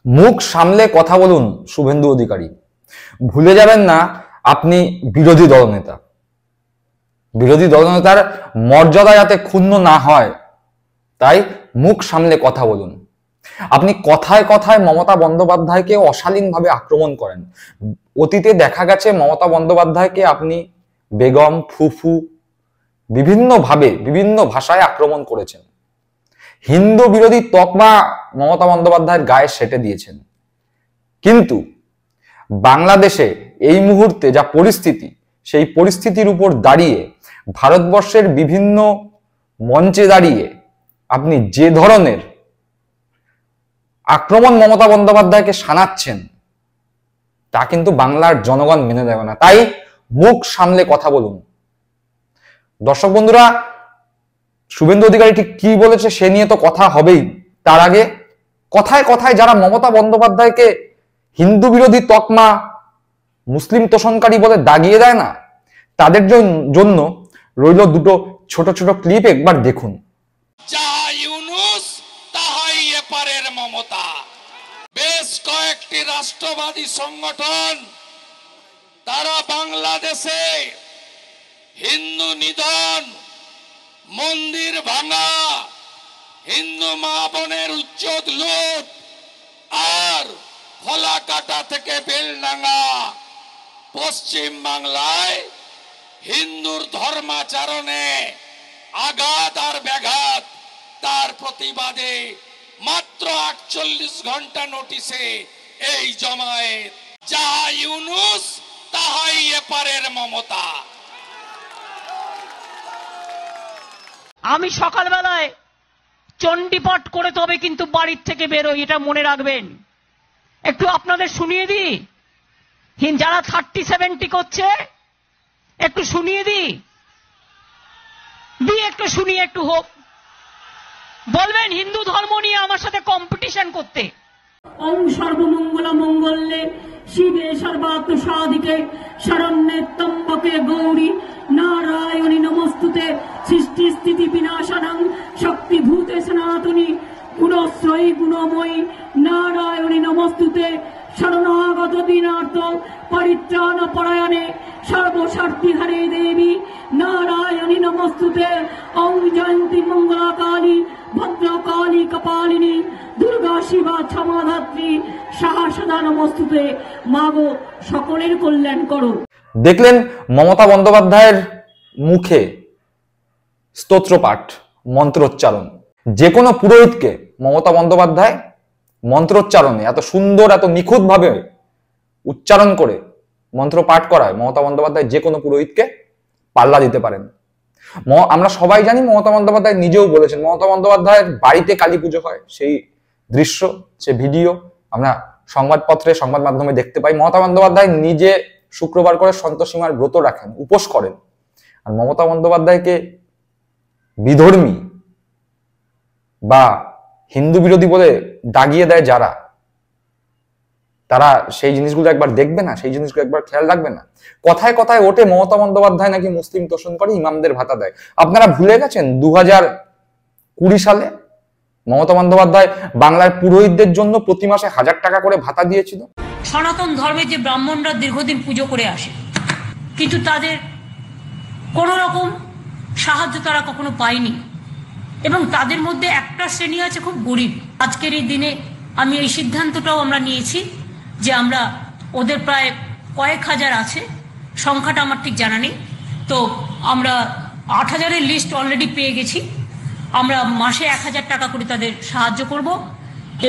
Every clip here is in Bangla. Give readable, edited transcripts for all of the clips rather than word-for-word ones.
মুখ সামলে কথা বলুন শুভেন্দু অধিকারী। ভুলে যাবেন না আপনি বিরোধী দলনেতা। বিরোধী দলনেতার মর্যাদা যাতে ক্ষুণ্ণ না হয় তাই মুখ সামলে কথা বলুন। আপনি কথায় কথায় মমতা বন্দ্যোপাধ্যায়কে অশালীনভাবে আক্রমণ করেন। অতীতে দেখা গেছে মমতা বন্দ্যোপাধ্যায়কে আপনি বেগম, ফুফু বিভিন্ন ভাষায় আক্রমণ করেছেন। হিন্দু বিরোধী তকমা মমতা বন্দ্যোপাধ্যায়ের গায়ে সেটে দিয়েছেন। কিন্তু বাংলাদেশে এই মুহূর্তে যা পরিস্থিতি, সেই পরিস্থিতির উপর দাঁড়িয়ে ভারতবর্ষের বিভিন্ন মঞ্চে দাঁড়িয়ে আপনি যে ধরনের আক্রমণ মমতা বন্দ্যোপাধ্যায়কে শানাচ্ছেন তা কিন্তু বাংলার জনগণ মেনে নেবে না। তাই মুখ সামলে কথা বলুন। দর্শক বন্ধুরা, শুভেন্দু অধিকারী ঠিক কি বলেছে সে নিয়ে তো কথা হবেই। তার আগে কথায় কথায় যারা মমতা বন্দ্যোপাধ্যায়কে হিন্দু বিরোধী তকমা, মুসলিম তোষণকারী বলে দাগিয়ে দেয় না, তাদের জন্য রইল দুটো ছোট ছোট ক্লিপ, একবার দেখুন। মমতা বেশ কয়েকটি রাষ্ট্রবাদী সংগঠন তারা বাংলাদেশে হিন্দু নিধন, মন্দির ভাঙা, হিন্দু মা বোনের উচ্ছেদ, লুট আর ফলাকাটা থেকে বেলডাঙ্গা পশ্চিম বাংলায় হিন্দুর ধর্মাচরণে আঘাত আর ব্যাঘাত, তার প্রতিবাদে মাত্র 48 ঘন্টা নোটিশে এই জমায়েত। যাহা ইউনুস তাহাই এপারের মমতা। আমি সকালবেলায় চণ্ডীপাঠ করে তবে কিন্তু বাড়ির থেকে বেরোই, এটা মনে রাখবেন। একটু আপনাদের শুনিয়ে দিই, যারা 30-70 করছে একটু শুনিয়ে দিই, একটু শুনিয়ে একটু হোক বলবেন হিন্দু ধর্ম নিয়ে আমার সাথে কম্পিটিশন করতে। ওম সর্বমঙ্গল মঙ্গলে শিবে সর্বাত্ম সাধিকে শরণ্যে ত্র্যম্বকে গৌরী নারায়ণী নমস্তুতে সৃষ্টি স্থিতি বিনাশনং শক্তিভূতে সনাতনী গুণশ্রয়ী গুণময়ী নারায়ণী নমস্তুতে শরণাগত দীনার্থ পরিত্রাণ পরায়ণে সর্বশক্তি হরে দেবী নারায়ণী নমস্তুতে। ওম জয়ন্তী মঙ্গলা কালী ভদ্রকালী কপালিনী দুর্গা শিবা ক্ষমাধাত্রী সহসদা নমস্তুতে। মাগো সকলের কল্যাণ করো। দেখলেন মমতা বন্দ্যোপাধ্যায়ের মুখে স্তোত্রপাঠ, মন্ত্রোচ্চারণ। যে কোনো পুরোহিতকে মমতা বন্দ্যোপাধ্যায় মন্ত্রোচ্চারণে এত সুন্দর, এত নিখুঁত ভাবে উচ্চারণ করে মন্ত্র পাঠ করায় মমতা বন্দ্যোপাধ্যায় যে কোনো পুরোহিতকে পাল্লা দিতে পারেন। আমরা সবাই জানি, মমতা বন্দ্যোপাধ্যায় নিজেও বলেছেন, মমতা বন্দ্যোপাধ্যায়ের বাড়িতে কালী পুজো হয়, সেই দৃশ্য, সে ভিডিও আমরা সংবাদপত্রে, সংবাদ মাধ্যমে দেখতে পাই। মমতা বন্দ্যোপাধ্যায় নিজে শুক্রবার করে সন্তোষীমার ব্রত রাখেন, উপোস করেন। আর মমতা বন্দ্যোপাধ্যায়কে বিধর্মী বা হিন্দু বিরোধী বলে দাগিয়ে দেয় যারা, তারা সেই জিনিসগুলো একবার দেখবে না, সেই জিনিসগুলো একবার খেয়াল রাখবে না। কথায় কথায় ওঠে মমতা বন্দ্যোপাধ্যায় নাকি মুসলিম তোষণ করে, ইমামদের ভাতা দেয়। আপনারা ভুলে গেছেন 2020 সালে মমতা বন্দ্যোপাধ্যায় বাংলার পুরোহিতদের জন্য প্রতি মাসে 1000 টাকা করে ভাতা দিয়েছিল। সনাতন ধর্মের যে ব্রাহ্মণরা দীর্ঘদিন পুজো করে আসে, কিন্তু তাদের কোন রকম সাহায্য তারা কখনো পায়নি, এবং তাদের মধ্যে একটা শ্রেণী আছে খুব গরিব। আজকের এই দিনে আমি এই সিদ্ধান্তটাও আমরা নিয়েছি যে আমরা ওদের প্রায় কয়েক হাজার আছে, সংখ্যাটা আমার ঠিক জানা নেই, তো আমরা 8000-এর লিস্ট অলরেডি পেয়ে গেছি। আমরা মাসে 1000 টাকা করে তাদের সাহায্য করব,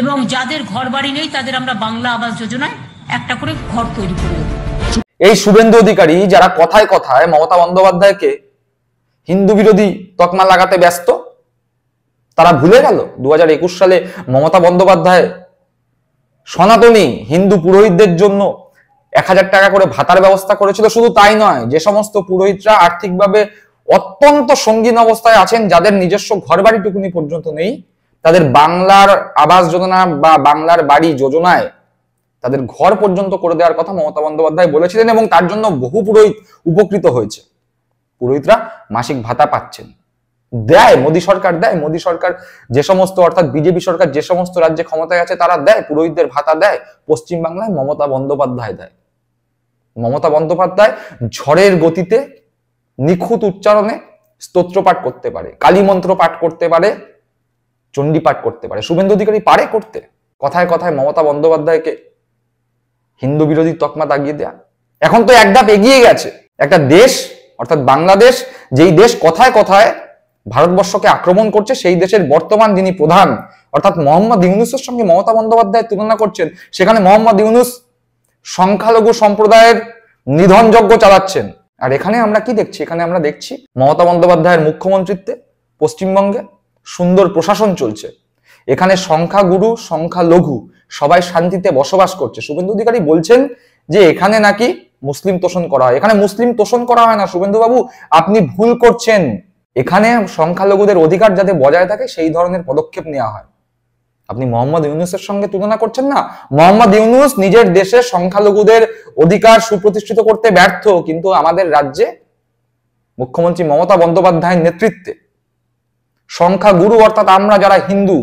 এবং যাদের ঘর বাড়ি নেই তাদের আমরা বাংলা আবাস যোজনায় একটা করে ঘর তৈরি করব। এই শুভেন্দু অধিকারী যারা কথায় কথায় মমতা বন্দ্যোপাধ্যায়কে হিন্দু বিরোধী তকমা লাগাতে ব্যস্ত, তারা ভুলে গেল 2021 সালে মমতা বন্দ্যোপাধ্যায় সনাতনী হিন্দু পুরোহিতদের জন্য 1000 টাকা করে ভাতার ব্যবস্থা করেছিল। শুধু তাই নয়, যে সমস্ত পুরোহিতরা আর্থিকভাবে অত্যন্ত সঙ্গীন অবস্থায় আছেন, যাদের নিজস্ব ঘর বাড়িটুকুনি পর্যন্ত নেই, তাদের বাংলার আবাস যোজনা বা বাংলার বাড়ি যোজনায় তাদের ঘর পর্যন্ত করে দেওয়ার কথা মমতা বন্দ্যোপাধ্যায় বলেছিলেন, এবং তার জন্য বহু পুরোহিত উপকৃত হয়েছে। পুরোহিতরা মাসিক ভাতা পাচ্ছেন। দেয়, মোদী সরকার দেয়। মোদী সরকার যে সমস্ত, অর্থাৎ বিজেপি সরকার যে সমস্ত রাজ্যে ক্ষমতায় আছে তারা দেয়, পুরোহিতদের ভাতা দেয়। পশ্চিমবাংলায় মমতা বন্দ্যোপাধ্যায় দেয়। মমতা বন্দ্যোপাধ্যায় ঝড়ের গতিতে নিখুঁত উচ্চারণে স্তোত্র পাঠ করতে পারে, কালী মন্ত্র পাঠ করতে পারে, চণ্ডী পাঠ করতে পারে। শুভেন্দু অধিকারী পারে করতে? কথায় কথায় মমতা বন্দ্যোপাধ্যায়কে হিন্দু বিরোধী তকমা দাগিয়ে দেয়া। এখন তো এক ধাপ এগিয়ে গেছে। একটা দেশ অর্থাৎ বাংলাদেশ, যেই দেশ কথায় কথায় ভারতবর্ষকে আক্রমণ করছে, সেই দেশের বর্তমান যিনি প্রধান অর্থাৎ মোহাম্মদ ইউনূসের সঙ্গে মমতা বন্দ্যোপাধ্যায় তুলনা করছেন। সেখানে মোহাম্মদ ইউনূস সংখ্যালঘু সম্প্রদায়ের নিধনযজ্ঞ চালাচ্ছেন। আর এখানে আমরা কি দেখছি? এখানে আমরা দেখছি মমতা বন্দ্যোপাধ্যায়ের মুখ্যমন্ত্রীত্বে পশ্চিমবঙ্গে সুন্দর প্রশাসন চলছে। এখানে সংখ্যাগুরু সংখ্যালঘু সবাই শান্তিতে বসবাস করছে। শুভেন্দু অধিকারী বলছেন যে এখানে নাকি মুসলিম তোষণ করা হয়। এখানে মুসলিম তোষণ করা হয় না শুভেন্দু বাবু, আপনি ভুল করছেন। এখানে সংখ্যালঘুদের অধিকার যাতে বজায় থাকে সেই ধরনের পদক্ষেপ নেওয়া হয়। আপনি মোহাম্মদ ইউনূসের সঙ্গে তুলনা করছেন না। মোহাম্মদ ইউনূস নিজের দেশে সংখ্যালঘুদের অধিকার সুপ্রতিষ্ঠিত করতে ব্যর্থ, কিন্তু আমাদের রাজ্যে মুখ্যমন্ত্রী মমতা বন্দ্যোপাধ্যায়ের নেতৃত্বে সংখ্যাগুরু অর্থাৎ আমরা যারা হিন্দু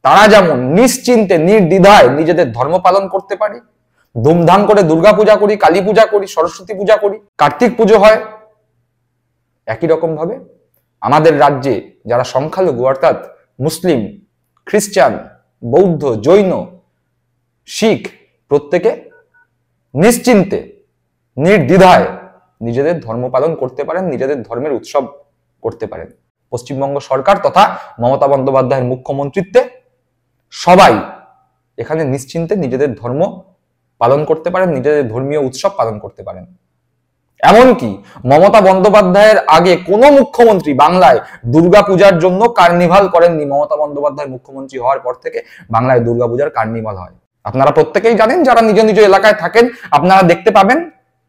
তারা যেমন নিশ্চিন্তে নির্দ্বিধায় নিজেদের ধর্ম পালন করতে পারি, ধুমধাম করে দুর্গা পূজা করি, কালী পূজা করি, সরস্বতী পূজা করি, কার্তিক পুজো হয়, একই রকম ভাবে আমাদের রাজ্যে যারা সংখ্যালঘু অর্থাৎ মুসলিম, খ্রিস্টান, বৌদ্ধ, জৈন, শিখ প্রত্যেকে নিশ্চিন্তে নির্দ্বিধায় নিজেদের ধর্ম পালন করতে পারেন, নিজেদের ধর্মের উৎসব করতে পারেন। পশ্চিমবঙ্গ সরকার তথা মমতা বন্দ্যোপাধ্যায়ের মুখ্যমন্ত্রীত্বে সবাই এখানে নিশ্চিন্তে নিজেদের ধর্ম পালন করতে পারেন, নিজেদের ধর্মীয় উৎসব পালন করতে পারেন। এমনকি মমতা বন্দ্যোপাধ্যায়ের আগে কোন মুখ্যমন্ত্রী বাংলায় দুর্গাপূজার জন্য কার্নিভাল করেননি। মমতা বন্দ্যোপাধ্যায় মুখ্যমন্ত্রী হওয়ার পর থেকে বাংলায় দুর্গাপূজার কার্নিভাল হয়। আপনারা প্রত্যেকেই জানেন, যারা নিজ নিজ এলাকায় থাকেন আপনারা দেখতে পাবেন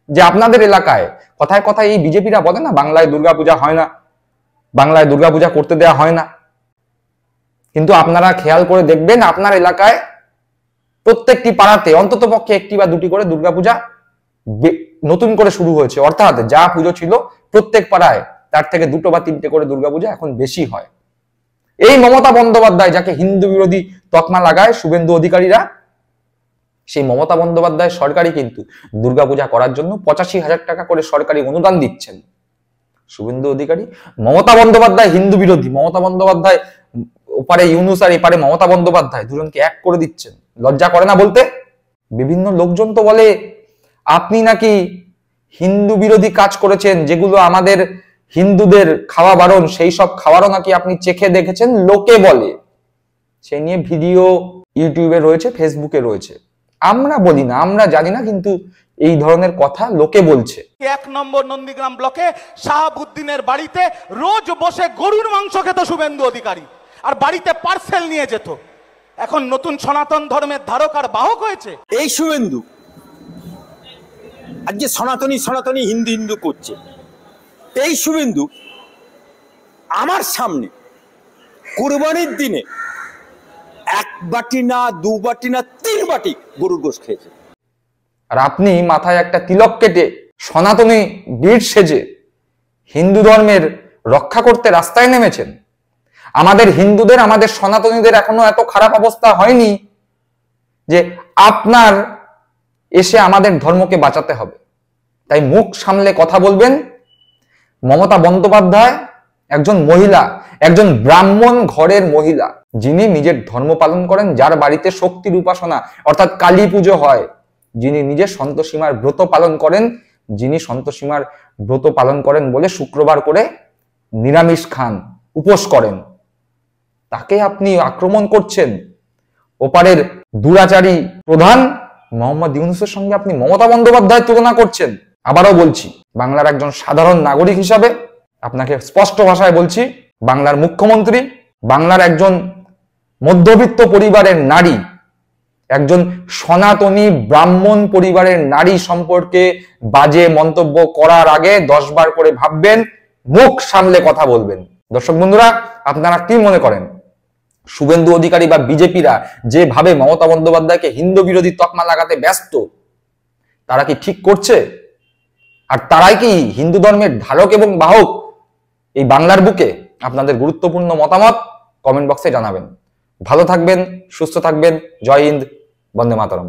যে আপনাদের এলাকায় কথায় কথায় এই বিজেপিরা বলে না বাংলায় দুর্গাপূজা হয় না, বাংলায় দুর্গাপূজা করতে দেয়া হয় না, কিন্তু আপনারা খেয়াল করে দেখবেন আপনার এলাকায় প্রত্যেকটি পাড়াতে অন্তত পক্ষে একটি বা দুটি করে দুর্গাপূজা নতুন করে শুরু হয়েছে। অর্থাৎ যা পুজো ছিল প্রত্যেক পাড়ায় তার থেকে দুটো বা তিনটে করে দুর্গাপূজা এখন বেশি হয়। এই মমতা বন্দ্যোপাধ্যায় যাকে হিন্দু বিরোধী তকমা লাগায় শুভেন্দু অধিকারীরা, সেই মমতা বন্দ্যোপাধ্যায় সরকারই কিন্তু দুর্গাপূজা করার জন্য 85,000 টাকা করে সরকারি অনুদান দিচ্ছেন। শুভেন্দু অধিকারী, মমতা বন্দ্যোপাধ্যায় হিন্দু বিরোধী, মমতা বন্দ্যোপাধ্যায় ওপারে ইউনূস আর এপারে মমতা বন্দ্যোপাধ্যায় দুজনকে এক করে দিচ্ছেন। লজ্জা করে না বলতে? বিভিন্ন লোকজন তো বলে আপনি নাকি হিন্দু বিরোধী কাজ করেছেন, যেগুলো আমাদের হিন্দুদের খাওয়া বারণ, সেই সব খাবারও নাকি আপনি চেখে দেখেছেন, লোকে বলে। সেই নিয়ে ভিডিও ইউটিউবে রয়েছে, ফেসবুকে রয়েছে। আমরা বলি না, আমরা জানি না, কিন্তু এই ধরনের কথা লোকে বলছে। 1 নম্বর নন্দীগ্রাম ব্লকে শাহাবুদ্দিনের বাড়িতে রোজ বসে গরুর মাংস খেত শুভেন্দু অধিকারী, আর বাড়িতে পার্সেল নিয়ে যেত। এখন নতুন সনাতন ধর্মের ধারক আর বাহক হয়েছে এই শুভেন্দু। আজকে সনাতনী সনাতনী হিন্দু হিন্দু করছে এই শুভেন্দু আমার সামনে কুরবানির দিনে 1 বাটি না 2 বাটি না 3 বাটি গরুর গোশত খেয়েছে। আর আপনি মাথায় একটা তিলক কেটে সনাতনী বীর সেজে হিন্দু ধর্মের রক্ষা করতে রাস্তায় নেমেছেন। আমাদের হিন্দুদের, আমাদের সনাতনীদের এখনো এত খারাপ অবস্থা হয়নি যে আপনার এসে আমাদের ধর্মকে বাঁচাতে হবে। তাই মুখ সামলে কথা বলবেন। মমতা বন্দ্যোপাধ্যায় একজন মহিলা, একজন ব্রাহ্মণ ঘরের মহিলা, যিনি নিজের ধর্ম পালন করেন, যার বাড়িতে শক্তির উপাসনা অর্থাৎ কালী পুজো হয়, যিনি নিজে সন্তোষীমার ব্রত পালন করেন, যিনি সন্তোষীমার ব্রত পালন করেন বলে শুক্রবার করে নিরামিষ খান, উপোস করেন, তাকে আপনি আক্রমণ করছেন। ওপারের দুরাচারী প্রধান মোহাম্মদ ইউনূসের সঙ্গে আপনি মমতা বন্দ্যোপাধ্যায় তুলনা করছেন। আবারও বলছি, বাংলার একজন সাধারণ নাগরিক হিসাবে আপনাকে স্পষ্ট ভাষায় বলছি, বাংলার মুখ্যমন্ত্রী, বাংলার একজন মধ্যবিত্ত পরিবারের নারী, একজন সনাতনী ব্রাহ্মণ পরিবারের নারী সম্পর্কে বাজে মন্তব্য করার আগে 10 বার করে ভাববেন, মুখ সামলে কথা বলবেন। দর্শক বন্ধুরা, আপনারা কি মনে করেন শুভেন্দু অধিকারী বা বিজেপিরা যেভাবে মমতা বন্দ্যোপাধ্যায়কে হিন্দু বিরোধী তকমা লাগাতে ব্যস্ত, তারা কি ঠিক করছে? আর তারাই কি হিন্দু ধর্মের ধারক এবং বাহক এই বাংলার বুকে? আপনাদের গুরুত্বপূর্ণ মতামত কমেন্ট বক্সে জানাবেন। ভালো থাকবেন, সুস্থ থাকবেন। জয় হিন্দ, বন্দে মাতরম।